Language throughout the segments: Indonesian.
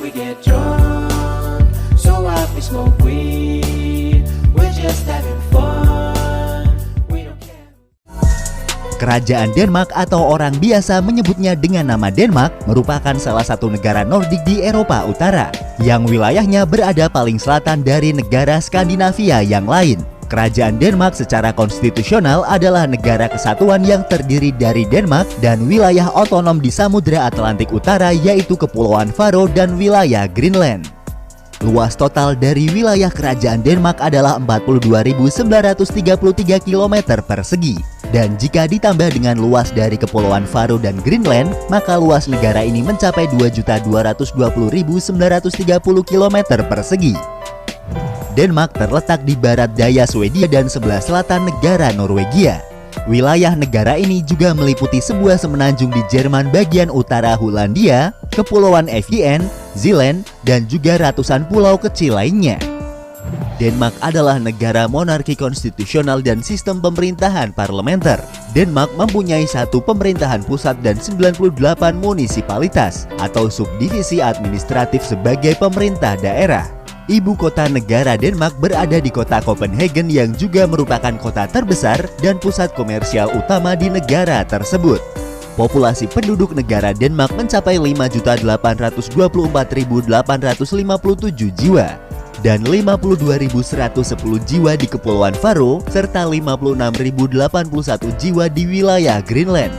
we get drunk, so what we smoke weed, we're just having fun, we don't care. Kerajaan Denmark atau orang biasa menyebutnya dengan nama Denmark merupakan salah satu negara Nordik di Eropa Utara yang wilayahnya berada paling selatan dari negara Skandinavia yang lain. Kerajaan Denmark secara konstitusional adalah negara kesatuan yang terdiri dari Denmark dan wilayah otonom di Samudra Atlantik Utara yaitu Kepulauan Faroe dan wilayah Greenland. Luas total dari wilayah kerajaan Denmark adalah 42.933 km persegi. Dan jika ditambah dengan luas dari Kepulauan Faroe dan Greenland, maka luas negara ini mencapai 2.220.930 km persegi. Denmark terletak di barat daya Swedia dan sebelah selatan negara Norwegia. Wilayah negara ini juga meliputi sebuah semenanjung di Jerman bagian utara Hunlandia, Kepulauan Evjen, Zeeland, dan juga ratusan pulau kecil lainnya. Denmark adalah negara monarki konstitusional dan sistem pemerintahan parlementer. Denmark mempunyai satu pemerintahan pusat dan 98 munisipalitas atau subdivisi administratif sebagai pemerintah daerah. Ibu kota negara Denmark berada di kota Copenhagen yang juga merupakan kota terbesar dan pusat komersial utama di negara tersebut. Populasi penduduk negara Denmark mencapai 5.824.857 jiwa dan 52.110 jiwa di Kepulauan Faroe serta 56.081 jiwa di wilayah Greenland.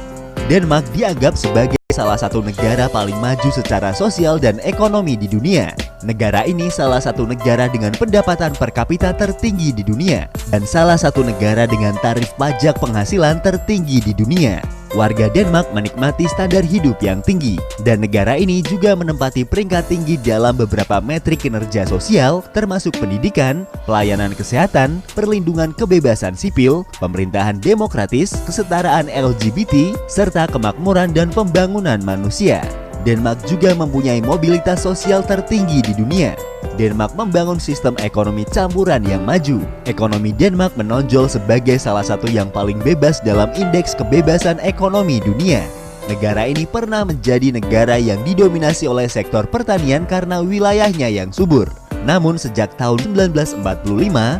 Denmark dianggap sebagai salah satu negara paling maju secara sosial dan ekonomi di dunia. Negara ini salah satu negara dengan pendapatan per kapita tertinggi di dunia dan salah satu negara dengan tarif pajak penghasilan tertinggi di dunia. Warga Denmark menikmati standar hidup yang tinggi dan negara ini juga menempati peringkat tinggi dalam beberapa metrik kinerja sosial termasuk pendidikan, pelayanan kesehatan, perlindungan kebebasan sipil, pemerintahan demokratis, kesetaraan LGBT, serta kemakmuran dan pembangunan manusia. Denmark juga mempunyai mobilitas sosial tertinggi di dunia. Denmark membangun sistem ekonomi campuran yang maju. Ekonomi Denmark menonjol sebagai salah satu yang paling bebas dalam indeks kebebasan ekonomi dunia. Negara ini pernah menjadi negara yang didominasi oleh sektor pertanian karena wilayahnya yang subur. Namun sejak tahun 1945,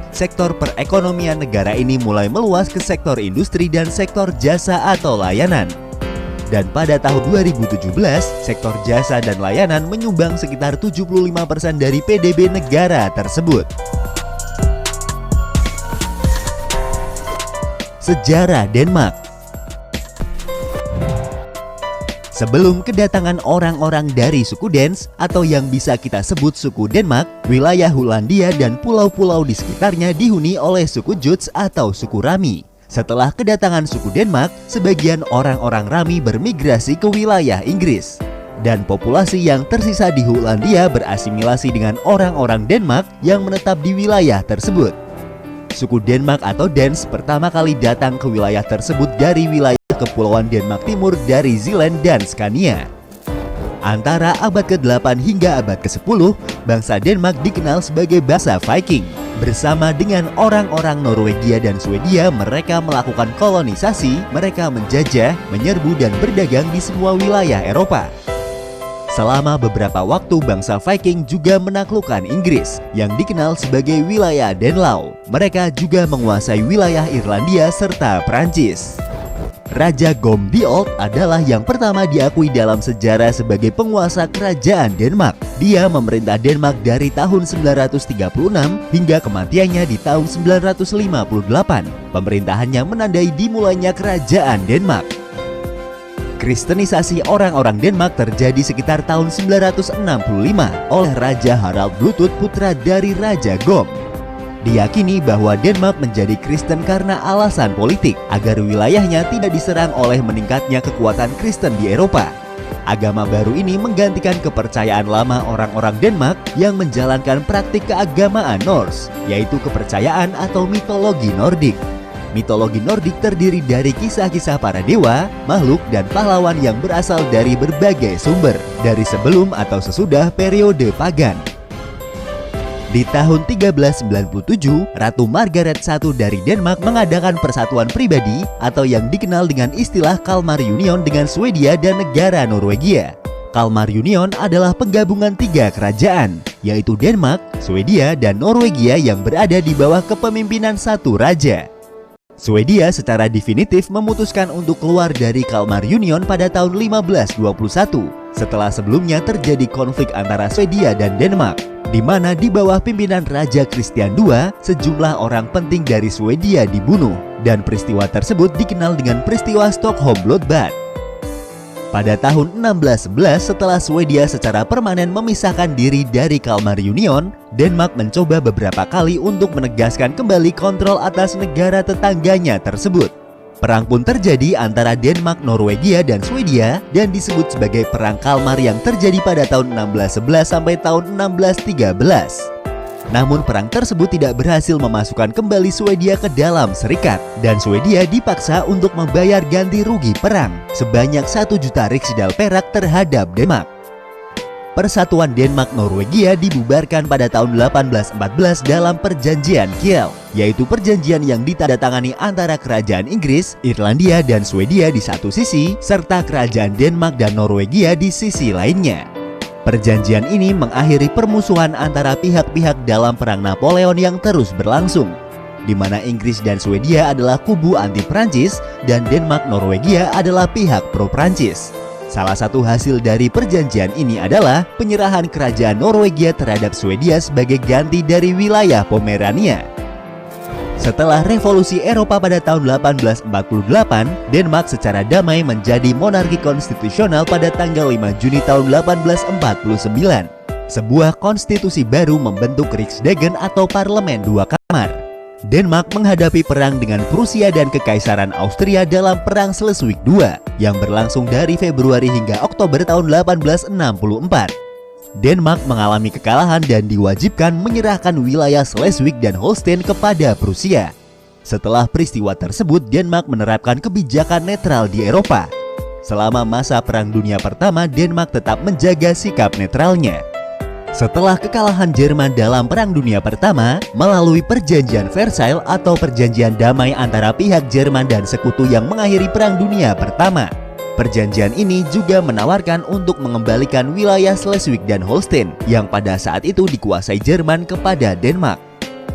sektor perekonomian negara ini mulai meluas ke sektor industri dan sektor jasa atau layanan. Dan pada tahun 2017, sektor jasa dan layanan menyumbang sekitar 75% dari PDB negara tersebut. Sejarah Denmark. Sebelum kedatangan orang-orang dari suku Danes atau yang bisa kita sebut suku Denmark, wilayah Hunlandia dan pulau-pulau di sekitarnya dihuni oleh suku Juts atau suku Rami. Setelah kedatangan suku Denmark, sebagian orang-orang Rami bermigrasi ke wilayah Inggris. Dan populasi yang tersisa di Hunlandia berasimilasi dengan orang-orang Denmark yang menetap di wilayah tersebut. Suku Denmark atau Danes pertama kali datang ke wilayah tersebut dari wilayah Kepulauan Denmark Timur dari Zeeland dan Scania. Antara abad ke-8 hingga abad ke-10, bangsa Denmark dikenal sebagai bangsa Viking. Bersama dengan orang-orang Norwegia dan Swedia, mereka melakukan kolonisasi, mereka menjajah, menyerbu dan berdagang di semua wilayah Eropa. Selama beberapa waktu bangsa Viking juga menaklukkan Inggris yang dikenal sebagai wilayah Danelaw. Mereka juga menguasai wilayah Irlandia serta Prancis. Raja Gorm the Old adalah yang pertama diakui dalam sejarah sebagai penguasa kerajaan Denmark. Dia memerintah Denmark dari tahun 936 hingga kematiannya di tahun 958. Pemerintahannya menandai dimulainya kerajaan Denmark. Kristenisasi orang-orang Denmark terjadi sekitar tahun 965 oleh Raja Harald Bluetooth, putra dari Raja Gorm. Diyakini bahwa Denmark menjadi Kristen karena alasan politik, agar wilayahnya tidak diserang oleh meningkatnya kekuatan Kristen di Eropa. Agama baru ini menggantikan kepercayaan lama orang-orang Denmark yang menjalankan praktik keagamaan Norse, yaitu kepercayaan atau mitologi Nordik. Mitologi Nordik terdiri dari kisah-kisah para dewa, makhluk, dan pahlawan yang berasal dari berbagai sumber, dari sebelum atau sesudah periode pagan. Di tahun 1397, Ratu Margaret I dari Denmark mengadakan persatuan pribadi atau yang dikenal dengan istilah Kalmar Union dengan Swedia dan negara Norwegia. Kalmar Union adalah penggabungan 3 kerajaan, yaitu Denmark, Swedia, dan Norwegia yang berada di bawah kepemimpinan satu raja. Swedia secara definitif memutuskan untuk keluar dari Kalmar Union pada tahun 1521, setelah sebelumnya terjadi konflik antara Swedia dan Denmark, di mana di bawah pimpinan Raja Christian II, sejumlah orang penting dari Swedia dibunuh, dan peristiwa tersebut dikenal dengan peristiwa Stockholm Bloodbath. Pada tahun 1611, setelah Swedia secara permanen memisahkan diri dari Kalmar Union, Denmark mencoba beberapa kali untuk menegaskan kembali kontrol atas negara tetangganya tersebut. Perang pun terjadi antara Denmark, Norwegia, dan Swedia dan disebut sebagai Perang Kalmar yang terjadi pada tahun 1611 sampai tahun 1613. Namun perang tersebut tidak berhasil memasukkan kembali Swedia ke dalam serikat, dan Swedia dipaksa untuk membayar ganti rugi perang sebanyak 1 juta riksdal perak terhadap Denmark. Persatuan Denmark-Norwegia dibubarkan pada tahun 1814 dalam Perjanjian Kiel, yaitu perjanjian yang ditandatangani antara Kerajaan Inggris, Irlandia, dan Swedia di satu sisi, serta Kerajaan Denmark dan Norwegia di sisi lainnya. Perjanjian ini mengakhiri permusuhan antara pihak-pihak dalam Perang Napoleon yang terus berlangsung, di mana Inggris dan Swedia adalah kubu anti-Prancis dan Denmark-Norwegia adalah pihak pro-Prancis. Salah satu hasil dari perjanjian ini adalah penyerahan kerajaan Norwegia terhadap Swedia sebagai ganti dari wilayah Pomerania. Setelah revolusi Eropa pada tahun 1848, Denmark secara damai menjadi monarki konstitusional pada tanggal 5 Juni tahun 1849. Sebuah konstitusi baru membentuk Riksdagen atau parlemen 2 kamar. Denmark menghadapi perang dengan Prusia dan Kekaisaran Austria dalam Perang Schleswig II yang berlangsung dari Februari hingga Oktober tahun 1864. Denmark mengalami kekalahan dan diwajibkan menyerahkan wilayah Schleswig dan Holstein kepada Prusia. Setelah peristiwa tersebut, Denmark menerapkan kebijakan netral di Eropa. Selama masa Perang Dunia Pertama, Denmark tetap menjaga sikap netralnya. Setelah kekalahan Jerman dalam Perang Dunia Pertama, melalui Perjanjian Versailles atau perjanjian damai antara pihak Jerman dan sekutu yang mengakhiri Perang Dunia Pertama. Perjanjian ini juga menawarkan untuk mengembalikan wilayah Schleswig dan Holstein yang pada saat itu dikuasai Jerman kepada Denmark.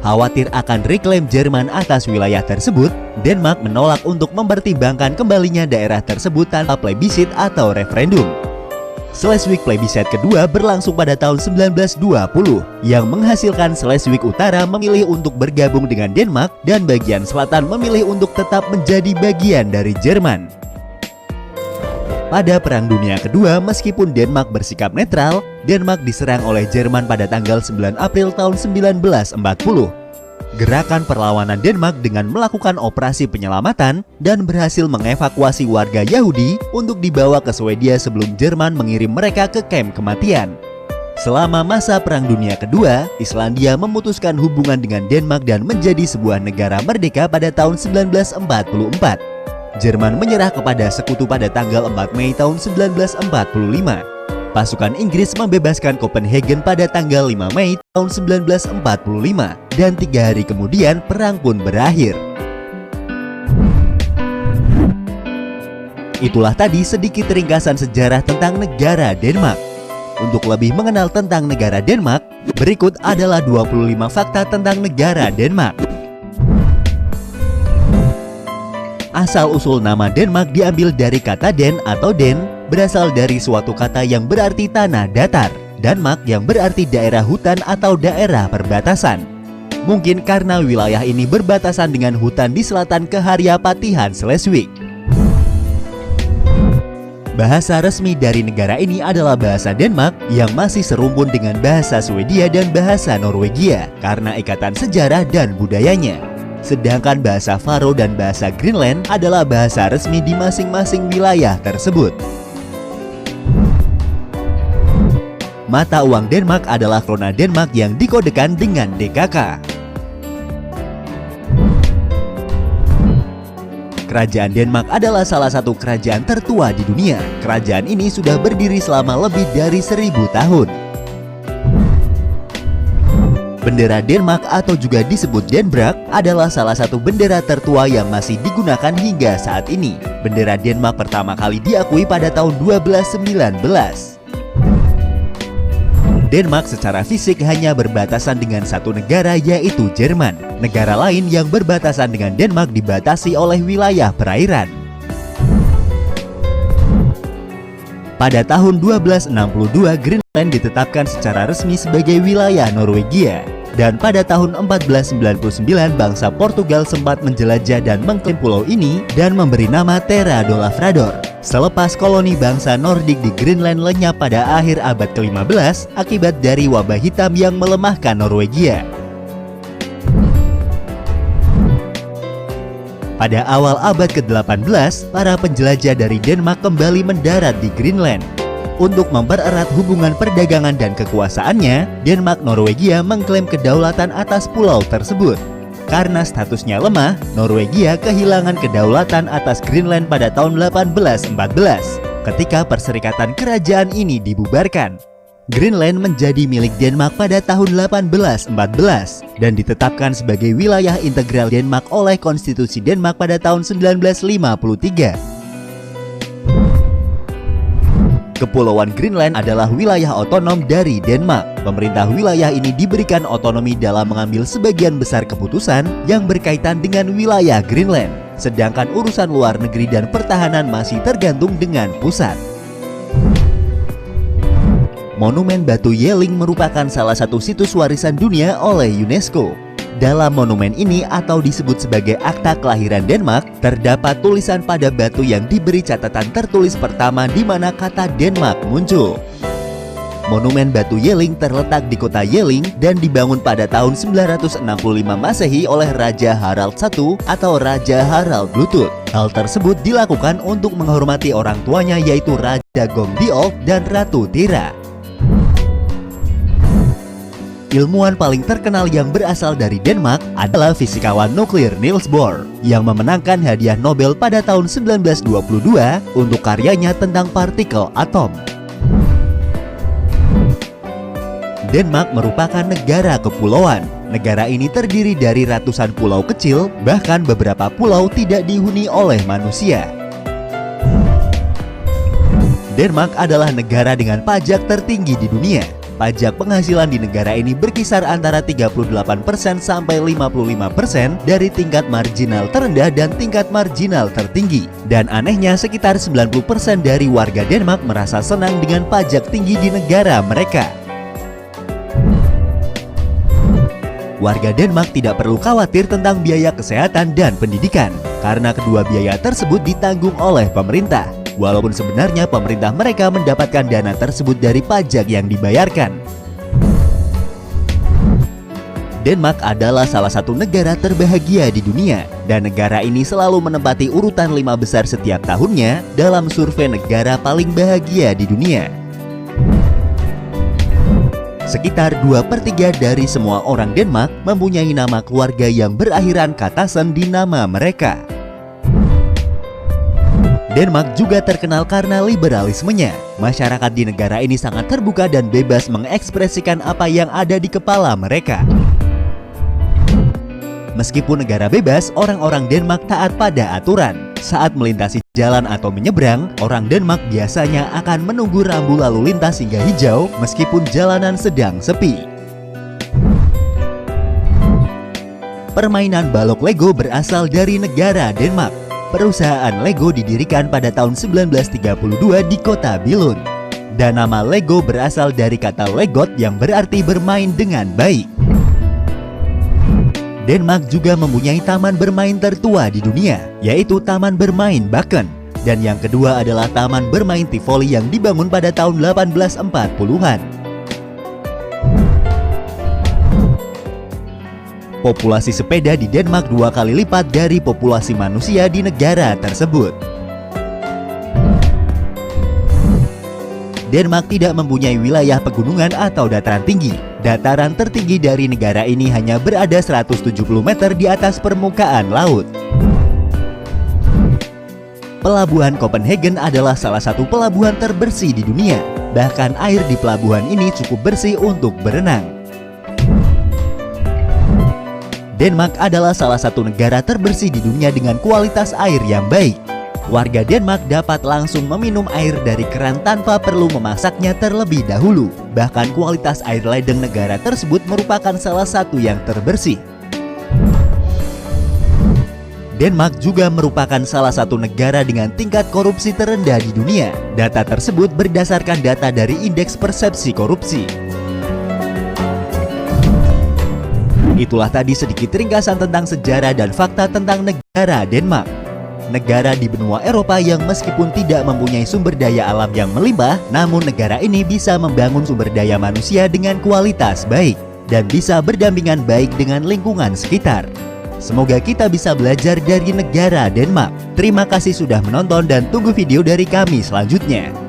Khawatir akan reklaim Jerman atas wilayah tersebut, Denmark menolak untuk mempertimbangkan kembalinya daerah tersebut tanpa plebisit atau referendum. Schleswig plebiscite kedua berlangsung pada tahun 1920 yang menghasilkan Schleswig Utara memilih untuk bergabung dengan Denmark dan bagian selatan memilih untuk tetap menjadi bagian dari Jerman. Pada Perang Dunia Kedua, meskipun Denmark bersikap netral, Denmark diserang oleh Jerman pada tanggal 9 April tahun 1940. Gerakan perlawanan Denmark dengan melakukan operasi penyelamatan dan berhasil mengevakuasi warga Yahudi untuk dibawa ke Swedia sebelum Jerman mengirim mereka ke kamp kematian. Selama masa Perang Dunia Kedua, Islandia memutuskan hubungan dengan Denmark dan menjadi sebuah negara merdeka pada tahun 1944. Jerman menyerah kepada sekutu pada tanggal 4 Mei tahun 1945. Pasukan Inggris membebaskan Copenhagen pada tanggal 5 Mei tahun 1945 dan 3 hari kemudian perang pun berakhir. Itulah tadi sedikit ringkasan sejarah tentang negara Denmark. Untuk lebih mengenal tentang negara Denmark, berikut adalah 25 fakta tentang negara Denmark. Asal-usul nama Denmark diambil dari kata den atau den, berasal dari suatu kata yang berarti tanah datar. Danmark yang berarti daerah hutan atau daerah perbatasan. Mungkin karena wilayah ini berbatasan dengan hutan di selatan Keharyapatihan Schleswig. Bahasa resmi dari negara ini adalah bahasa Denmark yang masih serumpun dengan bahasa Swedia dan bahasa Norwegia karena ikatan sejarah dan budayanya. Sedangkan bahasa Faro dan bahasa Greenland adalah bahasa resmi di masing-masing wilayah tersebut. Mata uang Denmark adalah krona Denmark yang dikodekan dengan DKK. Kerajaan Denmark adalah salah satu kerajaan tertua di dunia. Kerajaan ini sudah berdiri selama lebih dari 1000 tahun. Bendera Denmark atau juga disebut Denbrak adalah salah satu bendera tertua yang masih digunakan hingga saat ini. Bendera Denmark pertama kali diakui pada tahun 1219. Denmark secara fisik hanya berbatasan dengan satu negara, yaitu Jerman. Negara lain yang berbatasan dengan Denmark dibatasi oleh wilayah perairan. Pada tahun 1262, Greenland ditetapkan secara resmi sebagai wilayah Norwegia. Dan pada tahun 1499, bangsa Portugal sempat menjelajah dan mengklaim pulau ini dan memberi nama Terra do Lavrador. Selepas koloni bangsa Nordik di Greenland lenyap pada akhir abad ke-15 akibat dari wabah hitam yang melemahkan Norwegia. Pada awal abad ke-18, para penjelajah dari Denmark kembali mendarat di Greenland. Untuk mempererat hubungan perdagangan dan kekuasaannya, Denmark-Norwegia mengklaim kedaulatan atas pulau tersebut. Karena statusnya lemah, Norwegia kehilangan kedaulatan atas Greenland pada tahun 1814, ketika perserikatan kerajaan ini dibubarkan. Greenland menjadi milik Denmark pada tahun 1814 dan ditetapkan sebagai wilayah integral Denmark oleh Konstitusi Denmark pada tahun 1953. Kepulauan Greenland adalah wilayah otonom dari Denmark. Pemerintah wilayah ini diberikan otonomi dalam mengambil sebagian besar keputusan yang berkaitan dengan wilayah Greenland, sedangkan urusan luar negeri dan pertahanan masih tergantung dengan pusat. Monumen Batu Yeling merupakan salah satu situs warisan dunia oleh UNESCO. Dalam monumen ini atau disebut sebagai Akta Kelahiran Denmark, terdapat tulisan pada batu yang diberi catatan tertulis pertama di mana kata Denmark muncul. Monumen Batu Yeling terletak di kota Yeling dan dibangun pada tahun 965 Masehi oleh Raja Harald I atau Raja Harald Bluetooth. Hal tersebut dilakukan untuk menghormati orang tuanya yaitu Raja Gongdiol dan Ratu Tira. Ilmuwan paling terkenal yang berasal dari Denmark adalah fisikawan nuklir Niels Bohr yang memenangkan hadiah Nobel pada tahun 1922 untuk karyanya tentang partikel atom. Denmark merupakan negara kepulauan. Negara ini terdiri dari ratusan pulau kecil, bahkan beberapa pulau tidak dihuni oleh manusia. Denmark adalah negara dengan pajak tertinggi di dunia. Pajak penghasilan di negara ini berkisar antara 38% sampai 55% dari tingkat marginal terendah dan tingkat marginal tertinggi. Dan anehnya sekitar 90% dari warga Denmark merasa senang dengan pajak tinggi di negara mereka. Warga Denmark tidak perlu khawatir tentang biaya kesehatan dan pendidikan, karena kedua biaya tersebut ditanggung oleh pemerintah. Walaupun sebenarnya pemerintah mereka mendapatkan dana tersebut dari pajak yang dibayarkan. Denmark adalah salah satu negara terbahagia di dunia, dan negara ini selalu menempati urutan 5 besar setiap tahunnya dalam survei negara paling bahagia di dunia. Sekitar 2/3 dari semua orang Denmark mempunyai nama keluarga yang berakhiran kata sen di nama mereka. Denmark juga terkenal karena liberalismenya. Masyarakat di negara ini sangat terbuka dan bebas mengekspresikan apa yang ada di kepala mereka. Meskipun negara bebas, orang-orang Denmark taat pada aturan. Saat melintasi jalan atau menyeberang, orang Denmark biasanya akan menunggu rambu lalu lintas hingga hijau meskipun jalanan sedang sepi. Permainan balok Lego berasal dari negara Denmark. Perusahaan Lego didirikan pada tahun 1932 di kota Billund. Dan nama Lego berasal dari kata legot yang berarti bermain dengan baik. Denmark juga mempunyai taman bermain tertua di dunia, yaitu Taman Bermain Bakken. Dan yang kedua adalah Taman Bermain Tivoli yang dibangun pada tahun 1840-an. Populasi sepeda di Denmark 2 kali lipat dari populasi manusia di negara tersebut. Denmark tidak mempunyai wilayah pegunungan atau dataran tinggi. Dataran tertinggi dari negara ini hanya berada 170 meter di atas permukaan laut. Pelabuhan Copenhagen adalah salah satu pelabuhan terbersih di dunia. Bahkan air di pelabuhan ini cukup bersih untuk berenang. Denmark adalah salah satu negara terbersih di dunia dengan kualitas air yang baik. Warga Denmark dapat langsung meminum air dari keran tanpa perlu memasaknya terlebih dahulu. Bahkan kualitas air ledeng negara tersebut merupakan salah satu yang terbersih. Denmark juga merupakan salah satu negara dengan tingkat korupsi terendah di dunia. Data tersebut berdasarkan data dari Indeks Persepsi Korupsi. Itulah tadi sedikit ringkasan tentang sejarah dan fakta tentang negara Denmark. Negara di benua Eropa yang meskipun tidak mempunyai sumber daya alam yang melimpah, namun negara ini bisa membangun sumber daya manusia dengan kualitas baik dan bisa berdampingan baik dengan lingkungan sekitar. Semoga kita bisa belajar dari negara Denmark. Terima kasih sudah menonton dan tunggu video dari kami selanjutnya.